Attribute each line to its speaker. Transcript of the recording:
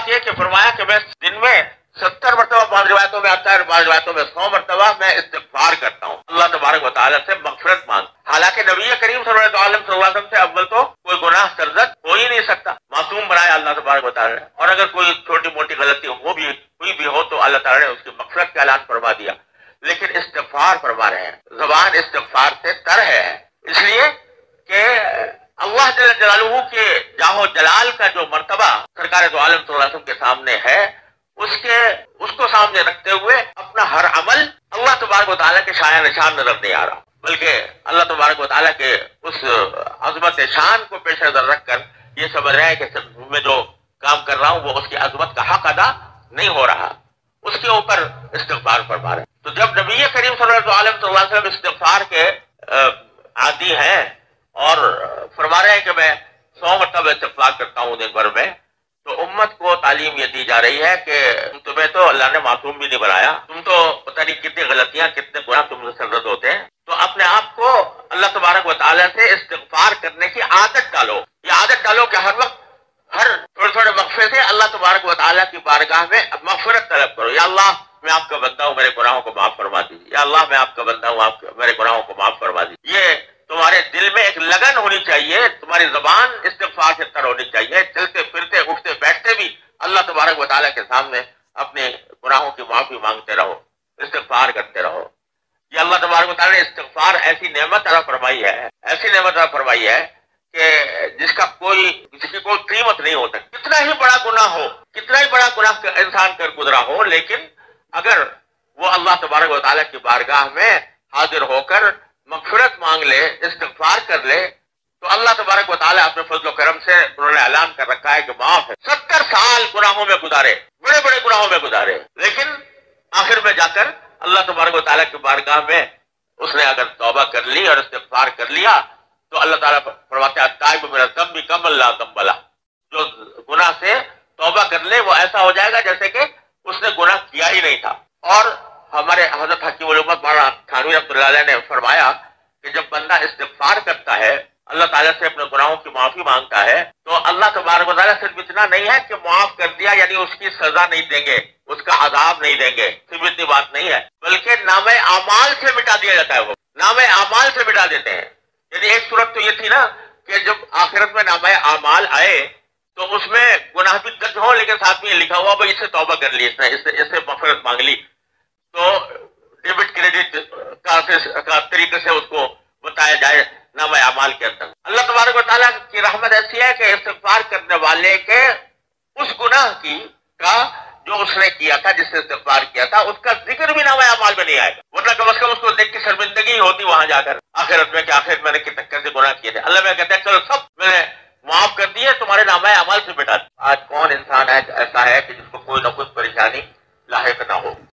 Speaker 1: بات یہ کہ فرمایا کہ میں دن میں 70 مرتبہ، بعض روایتوں میں آتا ہے، بعض روایتوں میں 100 مرتبہ میں استغفار کرتا ہوں، اللہ تبارک و تعالیٰ سے مغفرت مانگتا ہوں۔ حالانکہ نبی کریم صلی اللہ علیہ وسلم سے اول تو کوئی گناہ سرزد ہو ہی نہیں سکتا، معصوم بنایا اللہ تبارک و تعالیٰ نے، اور اگر کوئی چھوٹی موٹی غلطی ہوئی بھی ہو تو اللہ تعالیٰ نے اس کی مغفرت کا اعلان فرما دیا، لیکن استغفار فرما رہے ہیں، زبان استغفار سے تر ہے، اس لیے کہ اللہ جل جلالہ کے جاہ و جلال کا جو مرتبہ سرکار دو عالم صلی اللہ علیہ وسلم کے سامنے ہے، اس کو سامنے رکھتے ہوئے اپنا ہر عمل اللہ تبارک و تعالیٰ کے شایان نشان نظر نہیں آ رہا، بلکہ اللہ تبارک و تعالیٰ کے اس عظمت شان کو پیش نظر رکھ کر یہ سمجھ رہے ہیں کہ میں جو کام کر رہا ہوں وہ اس کی عظمت کا حق ادا نہیں ہو رہا، اس کے اوپر استغفار فرما رہے ہیں۔ تو جب نبی کریم صلی اللہ علیہ وسلم استغفار کے عادی ہیں اور فرما رہے ہیں کہ میں 100 مرتبہ استغفار کرتا ہوں دن بھر میں، تو امت کو تعلیم یہ دی جا رہی ہے کہ تمہیں تو اللہ نے معصوم بھی نہیں بنایا، تم تو پتہ نہیں کتنی غلطیاں کتنے گناہ تم سے سرزد ہوتے ہیں، تو اپنے آپ کو اللہ تبارک و تعالیٰ سے استغفار کرنے کی عادت ڈالو، یہ عادت ڈالو کہ ہر وقت ہر تھوڑے تھوڑے وقفے سے اللہ تبارک و تعالیٰ کی بارگاہ میں مغفرت طلب کرو، یا اللہ میں آپ کا بندہ ہوں، میرے گناہوں کو معاف فرما دیجیے، یا اللہ میں آپ کا بندہ ہوں، میرے گناہوں کو معاف فرما دیجیے۔ یہ تمہارے دل میں ایک لگن ہونی چاہیے، تمہاری زبان استغفار سے تر ہونی چاہیے، چلتے پھرتے اٹھتے بیٹھتے بھی اللہ تبارک و تعالیٰ کے سامنے اپنے گناہوں کی معافی مانگتے رہو، استغفار کرتے رہو۔ یہ اللہ تبارک و تعالیٰ نے استغفار ایسی نعمت عطا فرمائی ہے، ایسی نعمت عطا فرمائی ہے کہ جس کا کسی کی کوئی قیمت نہیں ہوتا، کتنا ہی بڑا گناہ ہو، کتنا ہی بڑا گناہ انسان کر گزرا ہو، لیکن اگر وہ اللہ تبارک و تعالیٰ کی بارگاہ میں حاضر ہو کر مغفرت مانگ لے، استغفار کر لے، تو اللہ تبارک و تعالیٰ اپنے فضل و کرم سے انہوں نے اعلان کر رکھا ہے کہ معاف ہے۔ 70 سال گناہوں میں گزارے، بڑے بڑے گناہوں میں گزارے، لیکن آخر میں جا کر اللہ تبارک و تعالیٰ کی بارگاہ میں اس نے اگر توبہ کر لی اور استغفار کر لیا تو اللہ تعالیٰ فرماتے ہیں التائب من الذنب کمن لا ذنب لہ، جو گناہ سے توبہ کر لے وہ ایسا ہو جائے گا جیسے کہ اس نے گناہ کیا ہی نہیں تھا۔ اور ہمارے حضرت حکیم الامت مولانا تھانوی رحمۃ اللہ علیہ نے فرمایا کہ جب بندہ استغفار کرتا ہے، اللہ تعالیٰ سے اپنے گناہوں کی معافی مانگتا ہے، تو اللہ تبارک و تعالیٰ صرف اتنا نہیں ہے کہ معاف کر دیا یعنی اس کی سزا نہیں دیں گے، اس کا عذاب نہیں دیں گے، صرف اتنی بات نہیں ہے، بلکہ نام اعمال سے مٹا دیا جاتا ہے، وہ نام اعمال سے مٹا دیتے ہیں۔ یعنی ایک صورت تو یہ تھی نا کہ جب آخرت میں نام اعمال آئے تو اس میں گناہ بھی درج ہو لیکن ساتھ میں یہ لکھا ہوا بھائی اس سے توبہ کر لی، اس سے مغفرت مانگ لی، تو ڈیبٹ کریڈٹ کا طریقے سے اس کو بتایا جائے نام اعمال کے اندر۔ اللہ تبارک و تعالیٰ کی رحمت ایسی ہے کہ استغفار کرنے والے کے اس گناہ کا جو اس نے کیا تھا، جس سے استغفار کیا تھا، اس کا ذکر بھی نام اعمال میں نہیں آئے گا، ورنہ کم از کم اس کو دیکھ کے شرمندگی ہوتی وہاں جا کر آخرت میں کہ آخر میں نے کتنے کیسے گناہ کیے تھے۔ اللہ میں کہتا ہے چلو سب میں نے معاف کر دیے، تمہارے نام اعمال سے مٹا دیا۔ آج کون انسان ایسا ہے کہ جس کو